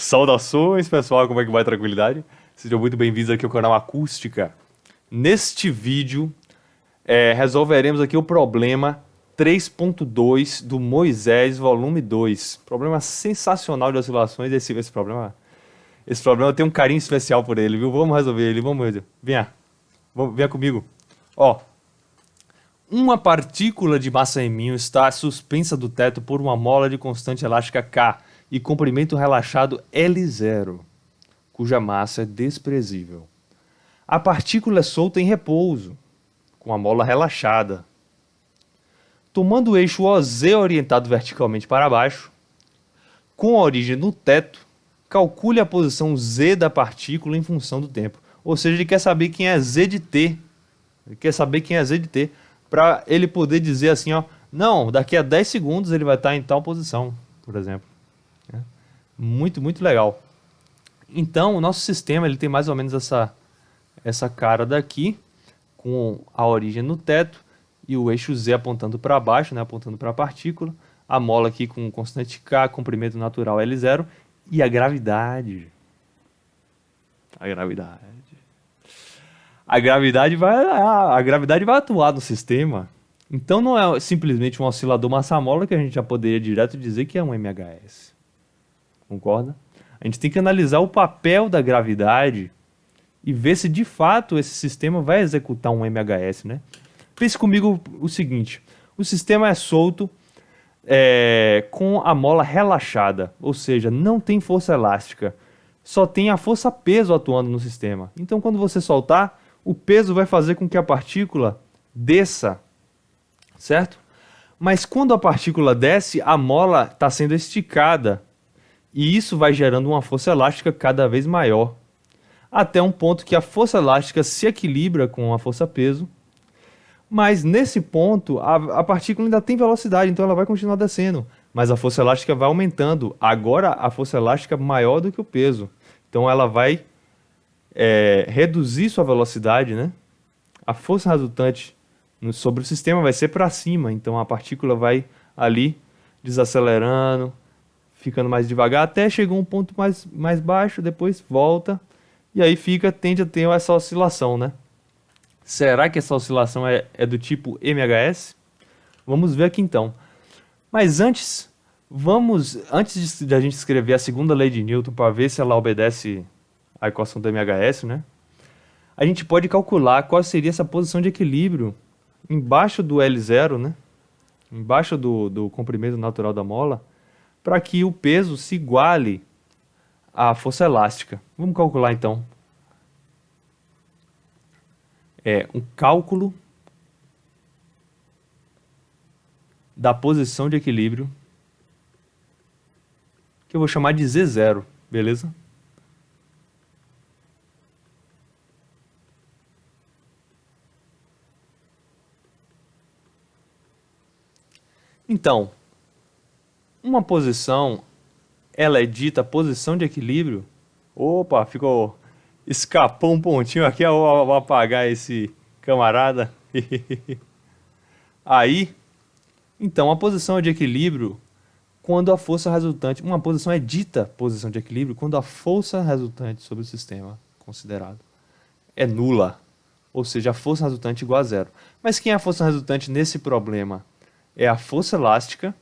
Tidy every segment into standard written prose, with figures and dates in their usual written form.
Saudações, pessoal, como é que vai? Tranquilidade? Sejam muito bem-vindos aqui ao canal Acústica. Neste vídeo, resolveremos aqui o problema 3.2 do Moisés, volume 2. Problema sensacional de oscilações. Esse problema eu tenho um carinho especial por ele, viu? Vamos resolver ele, vamos resolver. Venha comigo. Ó, uma partícula de massa m está suspensa do teto por uma mola de constante elástica K e comprimento relaxado L0, cuja massa é desprezível. A partícula é solta em repouso, com a mola relaxada. Tomando o eixo OZ orientado verticalmente para baixo, com a origem no teto, calcule a posição Z da partícula em função do tempo. Ou seja, ele quer saber quem é Z de T. Ele quer saber quem é Z de T, para ele poder dizer assim, ó, não, daqui a 10 segundos ele vai estar em tal posição, por exemplo. Muito, muito legal. Então, o nosso sistema ele tem mais ou menos essa cara daqui, com a origem no teto e o eixo Z apontando para baixo, né, apontando para a partícula, a mola aqui com constante K, comprimento natural L0 e a gravidade. A gravidade. A gravidade vai atuar no sistema. Então não é simplesmente um oscilador massa-mola que a gente já poderia direto dizer que é um MHS. Concorda? A gente tem que analisar o papel da gravidade e ver se de fato esse sistema vai executar um MHS, né? Pense comigo o seguinte: o sistema é solto com a mola relaxada, ou seja, não tem força elástica, só tem a força-peso atuando no sistema. Então, quando você soltar, o peso vai fazer com que a partícula desça, certo? Mas quando a partícula desce, a mola está sendo esticada. E isso vai gerando uma força elástica cada vez maior, até um ponto que a força elástica se equilibra com a força-peso, mas nesse ponto a partícula ainda tem velocidade, então ela vai continuar descendo, mas a força elástica vai aumentando. Agora a força elástica é maior do que o peso, então ela vai reduzir sua velocidade, né? A força resultante sobre o sistema vai ser para cima, então a partícula vai ali desacelerando, ficando mais devagar, até chegar a um ponto mais baixo, depois volta, e aí tende a ter essa oscilação, né? Será que essa oscilação é do tipo MHS? Vamos ver aqui então. Mas antes de a gente escrever a segunda lei de Newton para ver se ela obedece à equação do MHS, né? A gente pode calcular qual seria essa posição de equilíbrio embaixo do L0, né? Embaixo do comprimento natural da mola, para que o peso se iguale à força elástica. Vamos calcular então. Um cálculo da posição de equilíbrio, que eu vou chamar de Z0, beleza? Então, uma posição, ela é dita posição de equilíbrio. Opa, escapou um pontinho aqui, eu vou apagar esse camarada. Aí, então, a posição de equilíbrio, quando a força resultante, uma posição é dita posição de equilíbrio quando a força resultante sobre o sistema considerado é nula, ou seja, a força resultante igual a zero. Mas quem é a força resultante nesse problema? É a força elástica,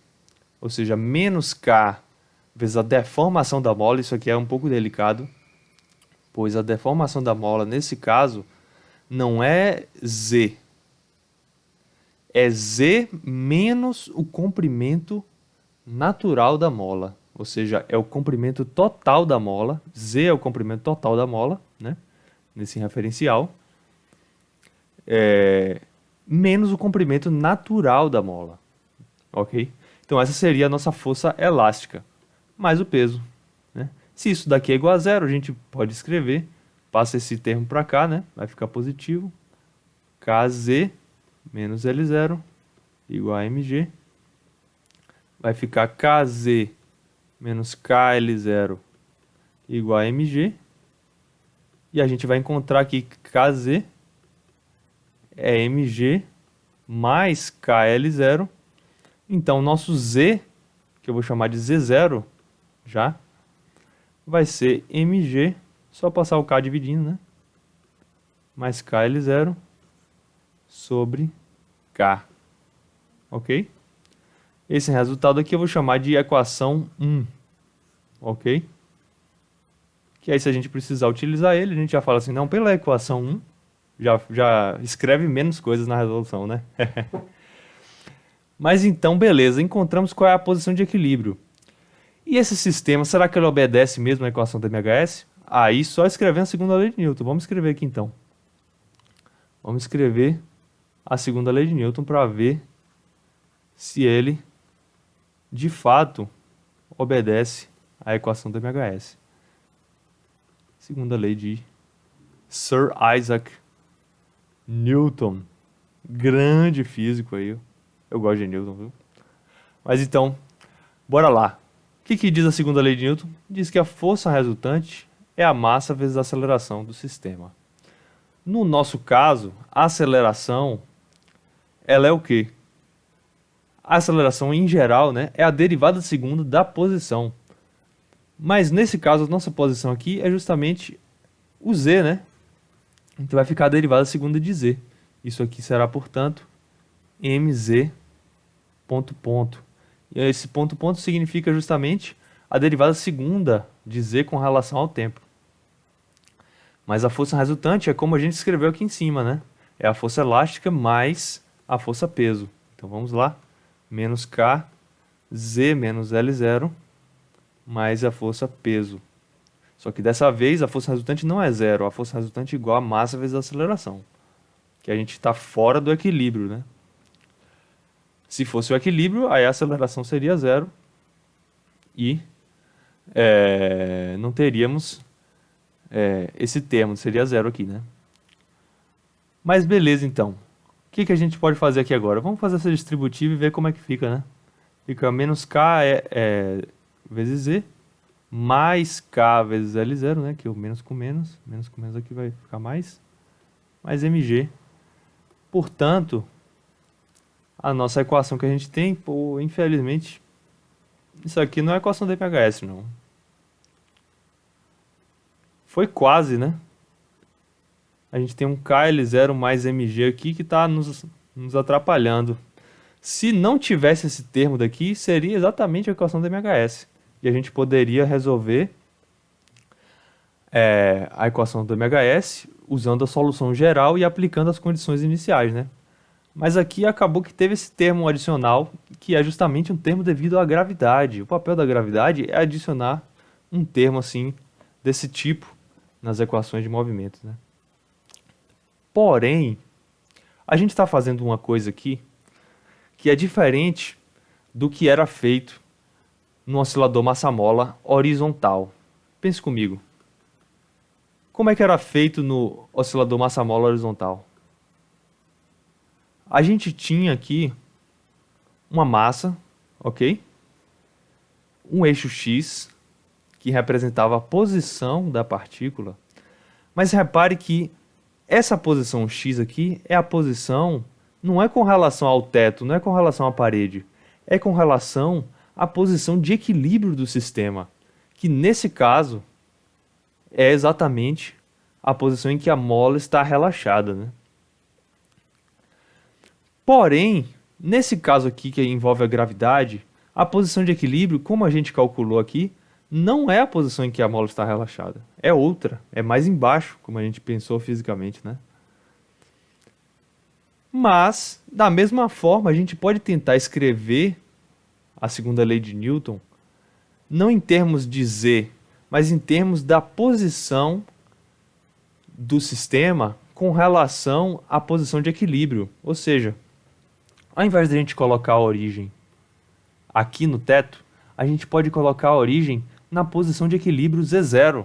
ou seja, menos K vezes a deformação da mola. Isso aqui é um pouco delicado, pois a deformação da mola, nesse caso, não é Z. É Z menos o comprimento natural da mola. Ou seja, é o comprimento total da mola. Z é o comprimento total da mola, né? Nesse referencial. Menos o comprimento natural da mola. Ok? Então essa seria a nossa força elástica, mais o peso, né? Se isso daqui é igual a zero, a gente pode escrever, passa esse termo para cá, né? Vai ficar positivo. Kz menos L0 igual a mg. Vai ficar Kz menos KL0 igual a mg. E a gente vai encontrar aqui que Kz é mg mais KL0. Então, nosso Z, que eu vou chamar de Z0 já, vai ser mg, só passar o K dividindo, né? Mais KL0 sobre K. Ok? Esse resultado aqui eu vou chamar de equação 1. Ok? Que aí se a gente precisar utilizar ele, a gente já fala assim, não, pela equação 1, já escreve menos coisas na resolução, né? Mas então, beleza, encontramos qual é a posição de equilíbrio. E esse sistema, será que ele obedece mesmo à equação da MHS? Aí só escrevendo a segunda lei de Newton. Vamos escrever aqui então. Vamos escrever a segunda lei de Newton para ver se ele de fato obedece à equação da MHS. Segunda lei de Sir Isaac Newton. Grande físico aí. Eu gosto de Newton, viu? Mas então, bora lá. O que diz a segunda lei de Newton? Diz que a força resultante é a massa vezes a aceleração do sistema. No nosso caso, a aceleração, ela é o quê? A aceleração, em geral, né, é a derivada segunda da posição. Mas, nesse caso, a nossa posição aqui é justamente o z, né? Então, vai ficar a derivada segunda de z. Isso aqui será, portanto, mz ponto ponto. E esse ponto ponto significa justamente a derivada segunda de z com relação ao tempo. Mas a força resultante é como a gente escreveu aqui em cima, né? É a força elástica mais a força peso. Então vamos lá. Menos K, Z menos L0, mais a força peso. Só que dessa vez a força resultante não é zero. A força resultante é igual a massa vezes a aceleração. Que a gente está fora do equilíbrio, né? Se fosse o equilíbrio, aí a aceleração seria zero. E não teríamos esse termo, seria zero aqui, né? Mas beleza, então. O que a gente pode fazer aqui agora? Vamos fazer essa distributiva e ver como é que fica, né? Fica menos K vezes Z, mais K vezes L0, né? Que é o menos com menos aqui vai ficar mais mg. Portanto, a nossa equação que a gente tem, pô, infelizmente, isso aqui não é a equação da MHS, não. Foi quase, né? A gente tem um KL0 mais mg aqui que está nos atrapalhando. Se não tivesse esse termo daqui, seria exatamente a equação da MHS. E a gente poderia resolver a equação do MHS usando a solução geral e aplicando as condições iniciais, né? Mas aqui acabou que teve esse termo adicional, que é justamente um termo devido à gravidade. O papel da gravidade é adicionar um termo assim, desse tipo, nas equações de movimentos, né? Porém, a gente está fazendo uma coisa aqui que é diferente do que era feito no oscilador massa-mola horizontal. Pense comigo. Como é que era feito no oscilador massa-mola horizontal? A gente tinha aqui uma massa, ok? Um eixo X, que representava a posição da partícula. Mas repare que essa posição X aqui é a posição, não é com relação ao teto, não é com relação à parede, é com relação à posição de equilíbrio do sistema, que nesse caso é exatamente a posição em que a mola está relaxada, né? Porém, nesse caso aqui que envolve a gravidade, a posição de equilíbrio, como a gente calculou aqui, não é a posição em que a mola está relaxada. É outra, é mais embaixo, como a gente pensou fisicamente, né? Mas, da mesma forma, a gente pode tentar escrever a segunda lei de Newton, não em termos de Z, mas em termos da posição do sistema com relação à posição de equilíbrio. Ou seja, ao invés de a gente colocar a origem aqui no teto, a gente pode colocar a origem na posição de equilíbrio Z0.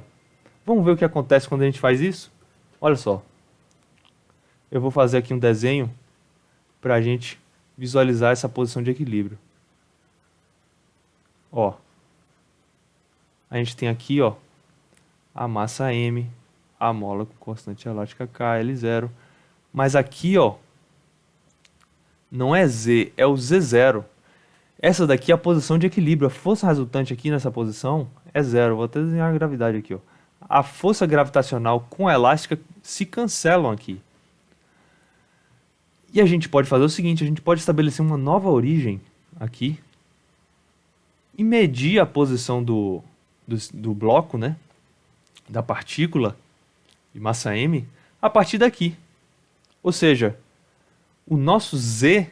Vamos ver o que acontece quando a gente faz isso? Olha só. Eu vou fazer aqui um desenho para a gente visualizar essa posição de equilíbrio. Ó. A gente tem aqui, ó, a massa M, a mola com constante elástica K, L0. Mas aqui, ó, não é Z, é o Z0. Essa daqui é a posição de equilíbrio. A força resultante aqui nessa posição é zero. Vou até desenhar a gravidade aqui, ó. A força gravitacional com a elástica se cancelam aqui. E a gente pode fazer o seguinte, a gente pode estabelecer uma nova origem aqui e medir a posição do bloco, né, da partícula de massa m, a partir daqui. Ou seja, o nosso z,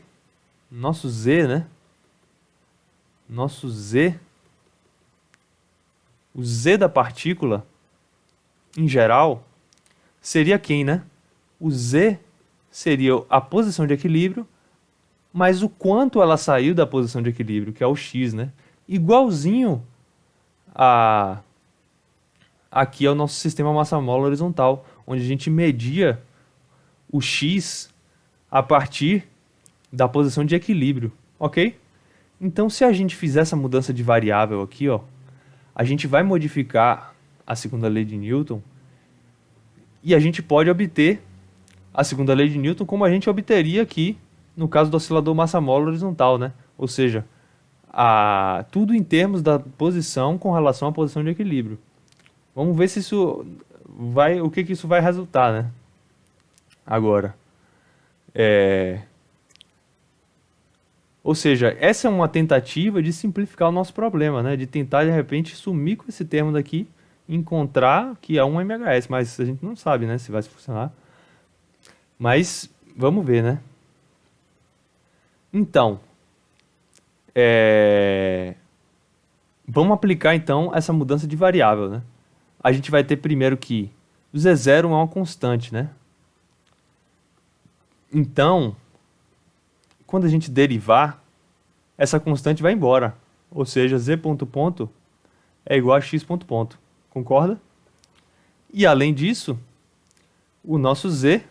né, o z da partícula, em geral, seria quem, né? O z seria a posição de equilíbrio, mas o quanto ela saiu da posição de equilíbrio, que é o x, né? Igualzinho aqui é o nosso sistema massa-mola horizontal, onde a gente media o x a partir da posição de equilíbrio, ok? Então, se a gente fizer essa mudança de variável aqui, ó, a gente vai modificar a segunda lei de Newton e a gente pode obter a segunda lei de Newton como a gente obteria aqui no caso do oscilador massa-mola horizontal, né? Ou seja, tudo em termos da posição com relação à posição de equilíbrio. Vamos ver se isso vai, o que isso vai resultar, né? Agora, ou seja, essa é uma tentativa de simplificar o nosso problema, né? De tentar, de repente, sumir com esse termo daqui, encontrar que é um MHS, mas a gente não sabe, né, se vai funcionar. Mas, vamos ver, né? Então, vamos aplicar, então, essa mudança de variável, né? A gente vai ter primeiro que o Z0 é uma constante, né? Então, quando a gente derivar, essa constante vai embora. Ou seja, z ponto ponto é igual a x ponto ponto. Concorda? E além disso, o nosso z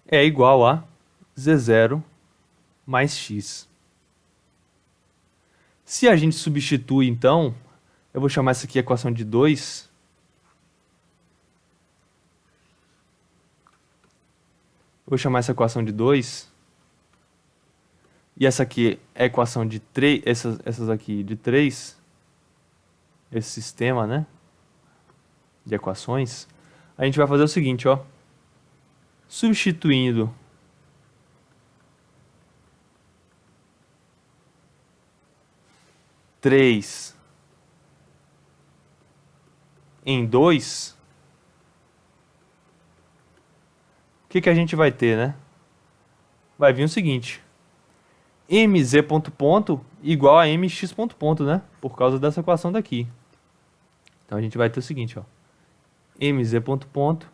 é igual a z0 mais x. Se a gente substitui, então, eu vou chamar essa aqui equação de 2. Vou chamar essa equação de 2. E essa aqui é a equação de 3. Essas aqui de 3. Esse sistema, né? De equações. A gente vai fazer o seguinte, ó. Substituindo três em 2, o que a gente vai ter, né? Vai vir o seguinte: mz ponto ponto igual a mx ponto ponto, né? Por causa dessa equação daqui. Então a gente vai ter o seguinte, ó. mz ponto ponto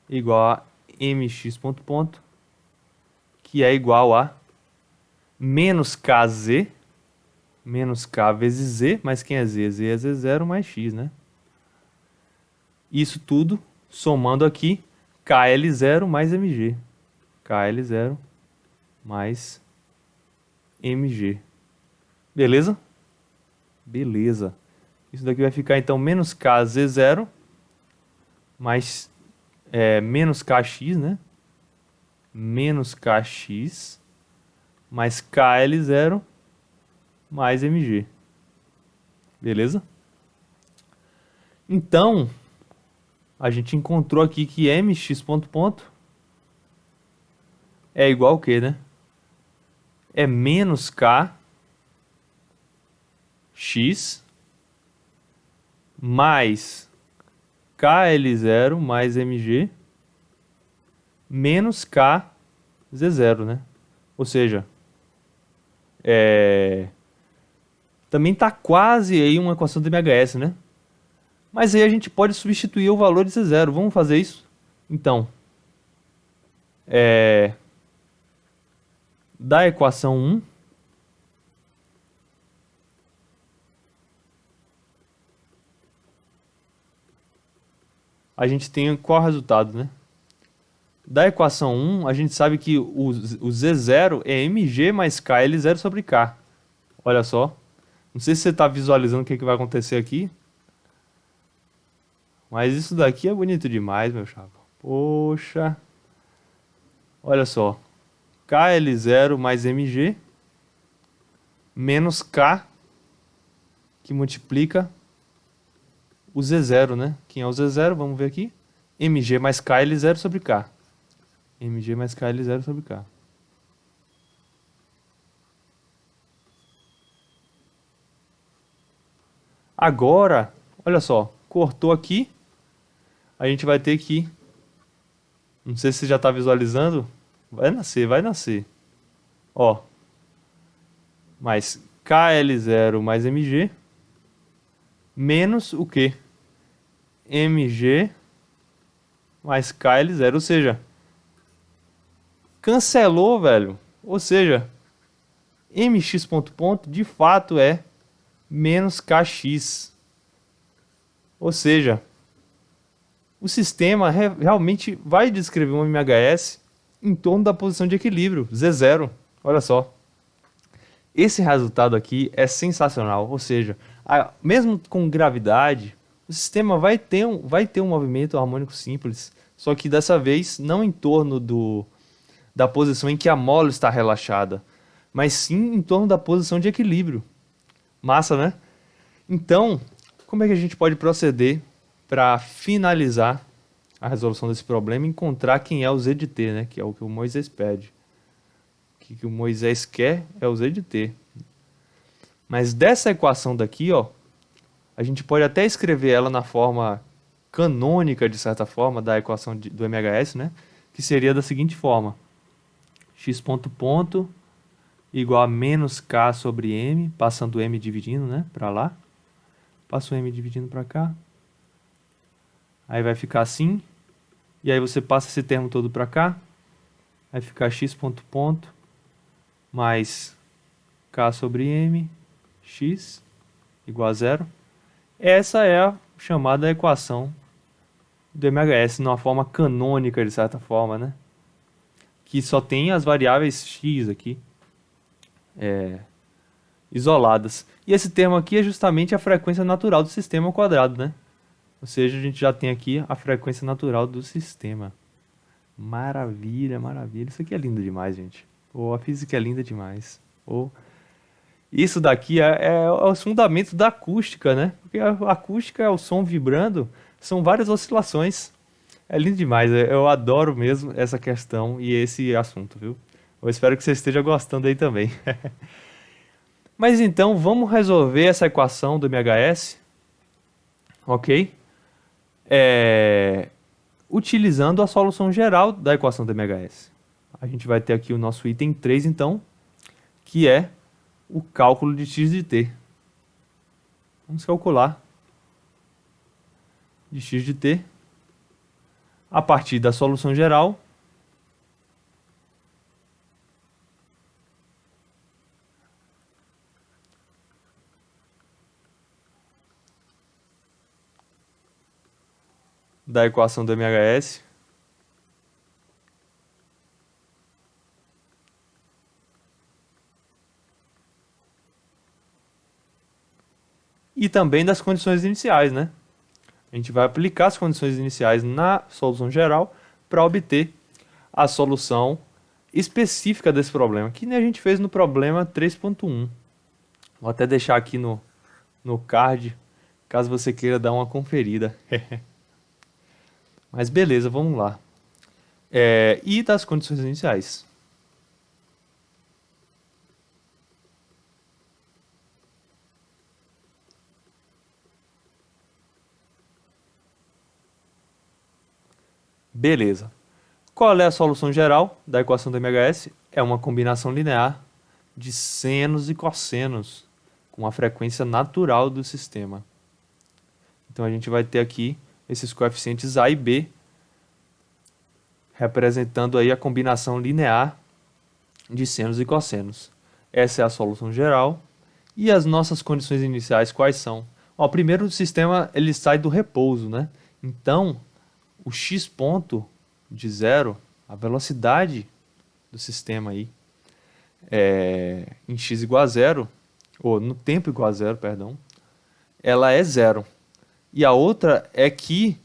igual a mx ponto ponto, que é igual a menos kz, menos k vezes z, mas quem é z? Z é z0 mais x, né? Isso tudo somando aqui KL0 mais MG. KL0 mais MG. Beleza? Beleza. Isso daqui vai ficar então menos KZ0 mais menos KX, né? Menos KX mais KL0 mais MG. Beleza? Então, a gente encontrou aqui que mx ponto ponto é igual ao quê, né? É menos kx mais KL0 mais MG menos KZ0, né? Ou seja, também está quase aí uma equação do MHS, né? Mas aí a gente pode substituir o valor de Z0. Vamos fazer isso? Então, da equação 1, a gente tem qual resultado, né? Da equação 1, a gente sabe que o Z0 é mg mais KL0 sobre K. Olha só. Não sei se você está visualizando o que vai acontecer aqui. Mas isso daqui é bonito demais, meu chapa. Poxa. Olha só. KL0 mais MG menos K que multiplica o Z0, né? Quem é o Z0? Vamos ver aqui. Mg mais KL0 sobre K. Mg mais KL0 sobre K. Agora, olha só, cortou aqui. A gente vai ter que... Não sei se você já está visualizando. Vai nascer, vai nascer. Ó. Mais KL0 mais Mg. Menos o quê? Mg mais KL0. Ou seja, cancelou, velho. Ou seja, Mx ponto ponto de fato é menos Kx. Ou seja, o sistema realmente vai descrever um MHS em torno da posição de equilíbrio, Z0. Olha só. Esse resultado aqui é sensacional. Ou seja, mesmo com gravidade, o sistema vai ter um movimento harmônico simples, só que dessa vez não em torno da posição em que a mola está relaxada, mas sim em torno da posição de equilíbrio. Massa, né? Então, como é que a gente pode proceder para finalizar a resolução desse problema e encontrar quem é o Z de t, né? Que é o que o Moisés pede. O que o Moisés quer é o Z de t. Mas dessa equação daqui, ó, a gente pode até escrever ela na forma canônica, de certa forma, da equação do MHS, né? Que seria da seguinte forma. X ponto ponto igual a menos K sobre M, passando o M dividindo, né? Para lá. Passa o M dividindo para cá. Aí vai ficar assim. E aí você passa esse termo todo para cá. Vai ficar X ponto ponto mais K sobre M, X igual a zero. Essa é a chamada equação do MHS, numa forma canônica, de certa forma, né? Que só tem as variáveis X aqui isoladas. E esse termo aqui é justamente a frequência natural do sistema ao quadrado, né? Ou seja, a gente já tem aqui a frequência natural do sistema. Maravilha, maravilha. Isso aqui é lindo demais, gente. A física é linda demais. Isso daqui é os fundamentos da acústica, né? Porque a acústica é o som vibrando, são várias oscilações. É lindo demais, eu adoro mesmo essa questão e esse assunto, viu? Eu espero que você esteja gostando aí também. Mas então, vamos resolver essa equação do MHS, ok? Utilizando a solução geral da equação do MHS. A gente vai ter aqui o nosso item 3, então, que é o cálculo de x de t. Vamos calcular de x de t a partir da solução geral da equação do MHS e também das condições iniciais, né? A gente vai aplicar as condições iniciais na solução geral para obter a solução específica desse problema, que nem a gente fez no problema 3.1. Vou até deixar aqui no card, caso você queira dar uma conferida. Mas beleza, vamos lá. E das condições iniciais. Beleza. Qual é a solução geral da equação do MHS? É uma combinação linear de senos e cossenos com a frequência natural do sistema. Então a gente vai ter aqui esses coeficientes A e B representando aí a combinação linear de senos e cossenos. Essa é a solução geral. E as nossas condições iniciais quais são? Primeiro o sistema ele sai do repouso, né? Então o x ponto de zero, a velocidade do sistema aí, em x igual a zero, ou no tempo igual a zero, perdão, ela é zero. E a outra é que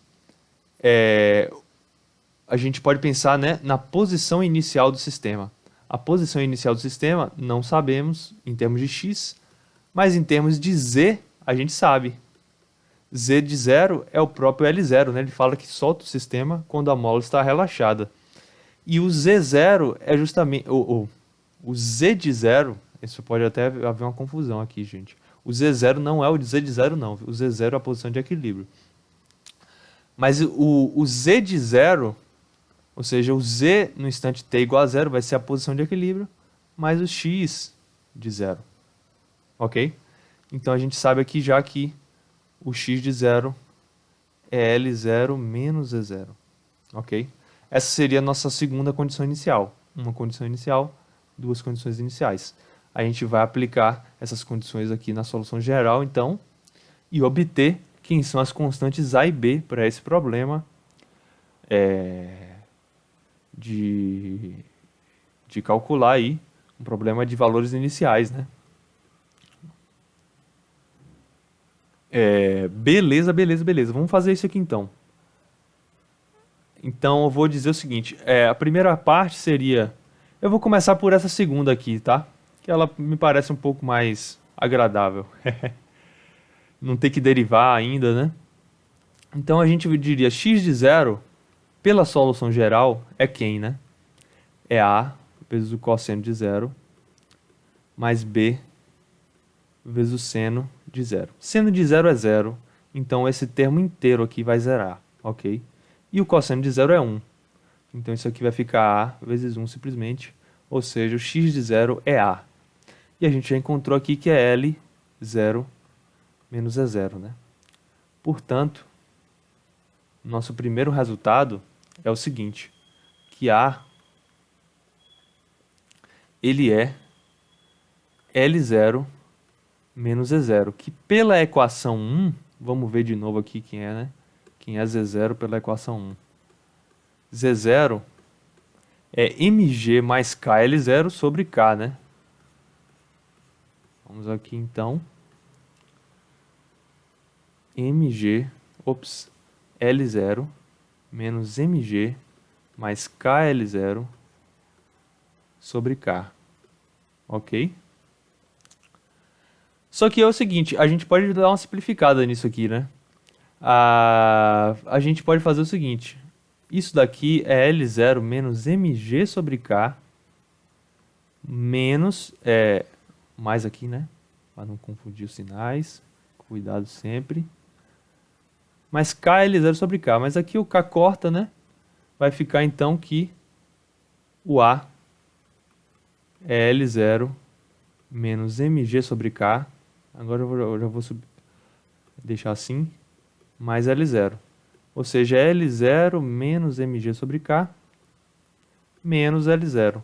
a gente pode pensar, né, na posição inicial do sistema. A posição inicial do sistema não sabemos em termos de x, mas em termos de z, a gente sabe. Z de zero é o próprio L0, né? Ele fala que solta o sistema quando a mola está relaxada. E o Z0 é justamente... O Z de zero, isso pode até haver uma confusão aqui, gente. O Z0 não é o Z de zero, não. O Z0 é a posição de equilíbrio. Mas o Z de zero, ou seja, o Z no instante t igual a zero vai ser a posição de equilíbrio, mais o x de zero. Ok? Então a gente sabe aqui já que o x de zero é L0 menos Z0. Ok? Essa seria a nossa segunda condição inicial. Uma condição inicial, duas condições iniciais. A gente vai aplicar essas condições aqui na solução geral, então, e obter quem são as constantes A e B para esse problema de calcular aí um problema de valores iniciais, né? Beleza, beleza, beleza. Vamos fazer isso aqui então. Então eu vou dizer o seguinte, a primeira parte seria, eu vou começar por essa segunda aqui, tá? Que ela me parece um pouco mais agradável. Não ter que derivar ainda, né? Então a gente diria x de zero, pela solução geral, é quem, né? É A vezes o cosseno de zero, mais B vezes o seno de zero. Seno de zero é zero, então esse termo inteiro aqui vai zerar, ok? E o cosseno de zero é 1. Então isso aqui vai ficar A vezes 1 simplesmente, ou seja, o x de zero é A. E a gente já encontrou aqui que é L0 menos E0, né? Portanto, nosso primeiro resultado é o seguinte, que A ele é L0 menos E0, que pela equação 1, vamos ver de novo aqui quem é, né? Quem é Z0 pela equação 1. Z0 é mg mais KL0 sobre K, né? Vamos aqui então. L0 menos mg mais KL0 sobre K. Ok? Só que é o seguinte, a gente pode dar uma simplificada nisso aqui, né? A gente pode fazer o seguinte. Isso daqui é L0 menos mg sobre K menos, mais aqui, né? Para não confundir os sinais. Cuidado sempre. Mas K é L0 sobre K. Mas aqui o K corta, né? Vai ficar então que o A é L0 menos mg sobre K. Agora eu já vou deixar assim. Mais L0. Ou seja, L0 menos mg sobre K menos L0.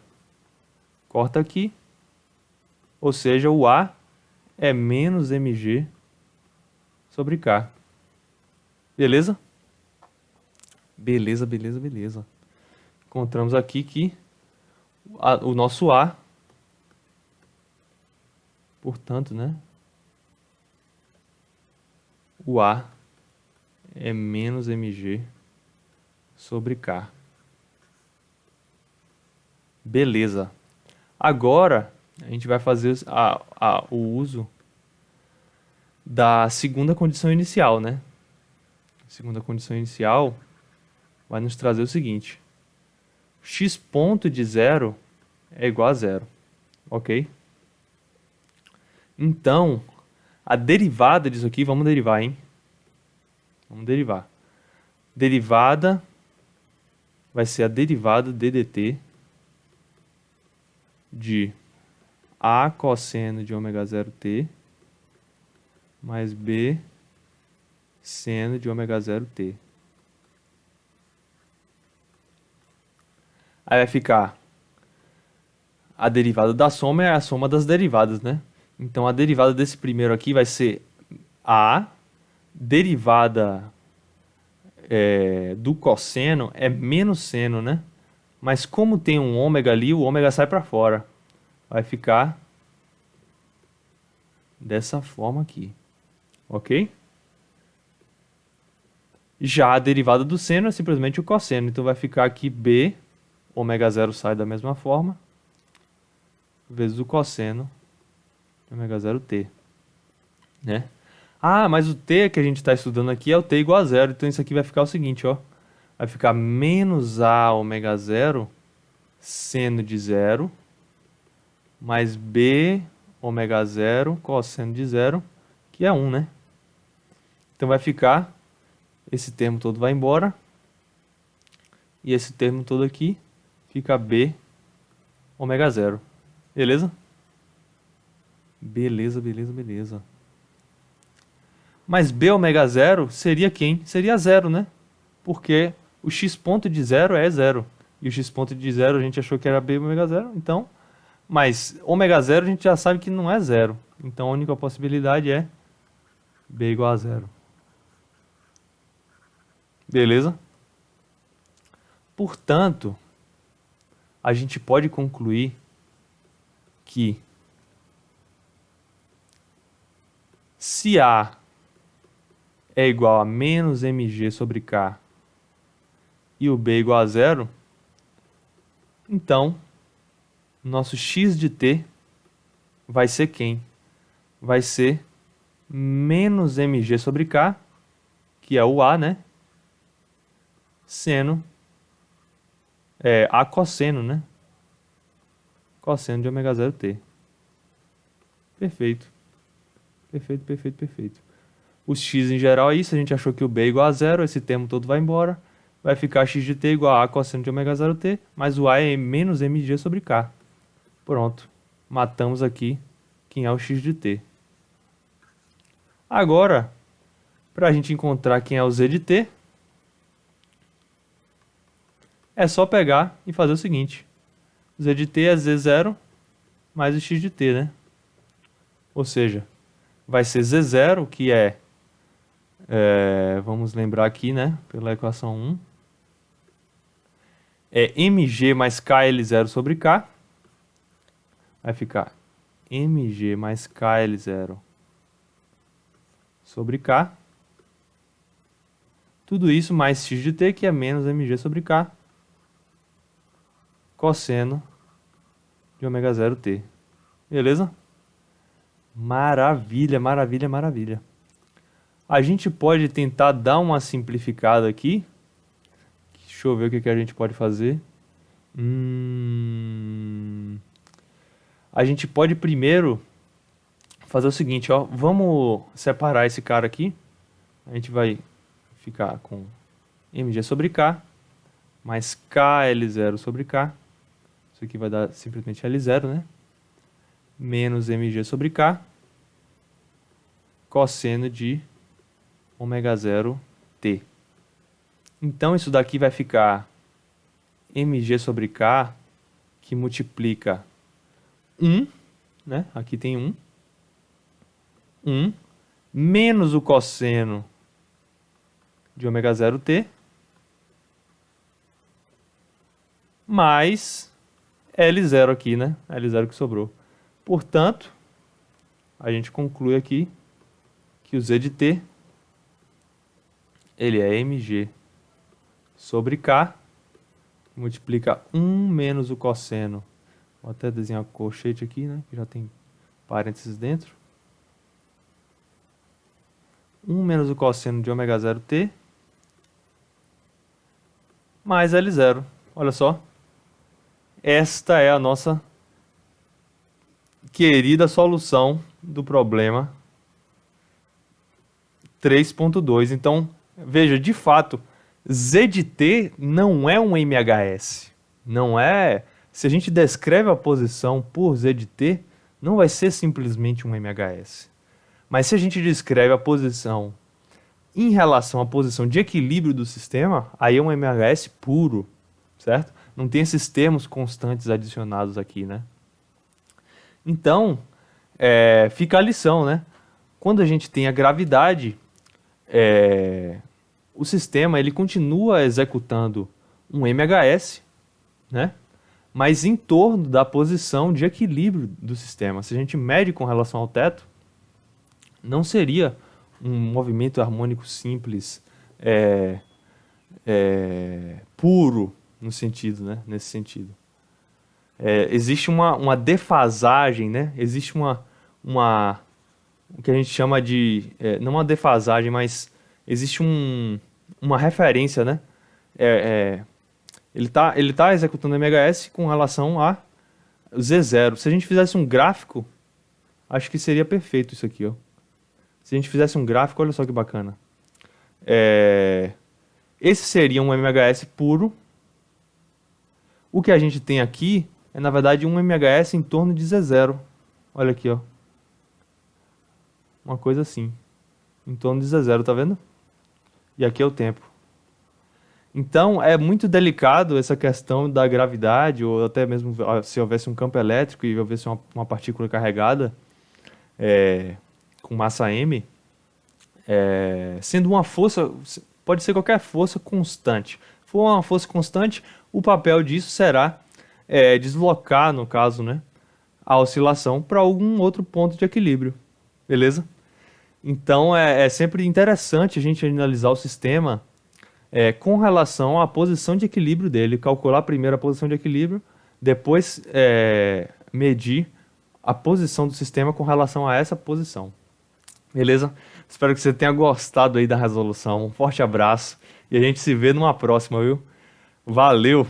Corta aqui. Ou seja, o A é menos mg sobre K. Beleza? Beleza, beleza, beleza. Encontramos aqui que o nosso A, portanto, né? O A é menos mg sobre K. Beleza. Agora, a gente vai fazer o uso da segunda condição inicial, né? A segunda condição inicial vai nos trazer o seguinte. X ponto de zero é igual a zero. Ok? Então, a derivada disso aqui, vamos derivar, hein? Vamos derivar. Derivada vai ser a derivada ddt de A cosseno de ômega 0t mais B seno de ômega 0t. Aí vai ficar a derivada da soma é a soma das derivadas, né? Então a derivada desse primeiro aqui vai ser A, derivada do cosseno é menos seno, né? Mas como tem um ômega ali, o ômega sai para fora. Vai ficar dessa forma aqui. Ok? Já a derivada do seno é simplesmente o cosseno. Então vai ficar aqui B, ômega 0 sai da mesma forma, vezes o cosseno de ômega 0t. Né? Ah, mas o t que a gente está estudando aqui é o t igual a zero. Então isso aqui vai ficar o seguinte, ó. Vai ficar menos a ômega zero seno de zero mais b ômega zero cosseno de zero, que é 1, né? Então vai ficar, esse termo todo vai embora, e esse termo todo aqui fica b ômega zero. Beleza? Beleza, beleza, beleza. Mas b ômega zero seria quem? Seria zero, né? Porque o x ponto de zero é zero. E o x ponto de zero a gente achou que era b ômega zero, então... Mas ômega zero a gente já sabe que não é zero. Então a única possibilidade é b igual a zero. Beleza? Portanto, a gente pode concluir que se A é igual a menos mg sobre k e o b igual a zero, então nosso x de t vai ser quem? Vai ser menos mg sobre k, que é o A, né? Seno, A cosseno, né? Cosseno de ômega zero t. Perfeito. Perfeito, perfeito, perfeito. O x em geral é isso, a gente achou que o b é igual a zero, esse termo todo vai embora. Vai ficar x de t igual a cosseno de ômega zero t, mas o A é menos mg sobre k. Pronto. Matamos aqui quem é o x de t. Agora, para a gente encontrar quem é o z de t, é só pegar e fazer o seguinte. Z de t é z0 mais o x de t, né? Ou seja, vai ser z0, que vamos lembrar aqui, né? Pela equação 1. É mg mais kl0 sobre k. Vai ficar mg mais kl0 sobre k. Tudo isso mais x de t, que é menos mg sobre k. Cosseno de ômega zero t. Beleza? Maravilha, maravilha, maravilha. A gente pode tentar dar uma simplificada aqui. Deixa eu ver o que a gente pode fazer. A gente pode primeiro fazer o seguinte, ó. Vamos separar esse cara aqui. A gente vai ficar com mg sobre k mais kl0 sobre k. Isso aqui vai dar simplesmente L0, né? Menos mg sobre k, cosseno de ômega zero t. Então isso daqui vai ficar mg sobre k, que multiplica 1, né? Aqui tem 1. 1 menos o cosseno de ômega zero t, mais L0 aqui, né? L0 que sobrou. Portanto, a gente conclui aqui que o z de t ele é mg sobre k, multiplica 1 menos o cosseno. Vou até desenhar o colchete aqui, né? Que já tem parênteses dentro. 1 menos o cosseno de ômega zero t mais L0. Olha só. Esta é a nossa querida solução do problema 3.2. Então, veja, de fato, Z de t não é um MHS. Não é... Se a gente descreve a posição por Z de t, não vai ser simplesmente um MHS. Mas se a gente descreve a posição em relação à posição de equilíbrio do sistema, aí é um MHS puro, certo? Não tem esses termos constantes adicionados aqui, né? Então, fica a lição, né? Quando a gente tem a gravidade, o sistema ele continua executando um MHS, né? Mas em torno da posição de equilíbrio do sistema. Se a gente mede com relação ao teto, não seria um movimento harmônico simples puro no sentido, né? Nesse sentido. Existe uma defasagem, né? Existe uma o que a gente chama de, não uma defasagem, mas existe uma referência, né? É, é, ele tá executando MHS com relação a Z0. Se a gente fizesse um gráfico, acho que seria perfeito isso aqui, ó. Se a gente fizesse um gráfico, olha só que bacana. É, esse seria um MHS puro. O que a gente tem aqui é, na verdade, um MHS em torno de Z0. Olha aqui, ó. Uma coisa assim. Em torno de Z0, tá vendo? E aqui é o tempo. Então, é muito delicado essa questão da gravidade, ou até mesmo se houvesse um campo elétrico e houvesse uma partícula carregada com massa m, sendo uma força, pode ser qualquer força constante. Se for uma força constante, o papel disso será deslocar, no caso, né, a oscilação para algum outro ponto de equilíbrio. Beleza? Então é sempre interessante a gente analisar o sistema com relação à posição de equilíbrio dele, calcular primeiro a posição de equilíbrio, depois medir a posição do sistema com relação a essa posição. Beleza? Espero que você tenha gostado aí da resolução. Um forte abraço e a gente se vê numa próxima, viu? Valeu!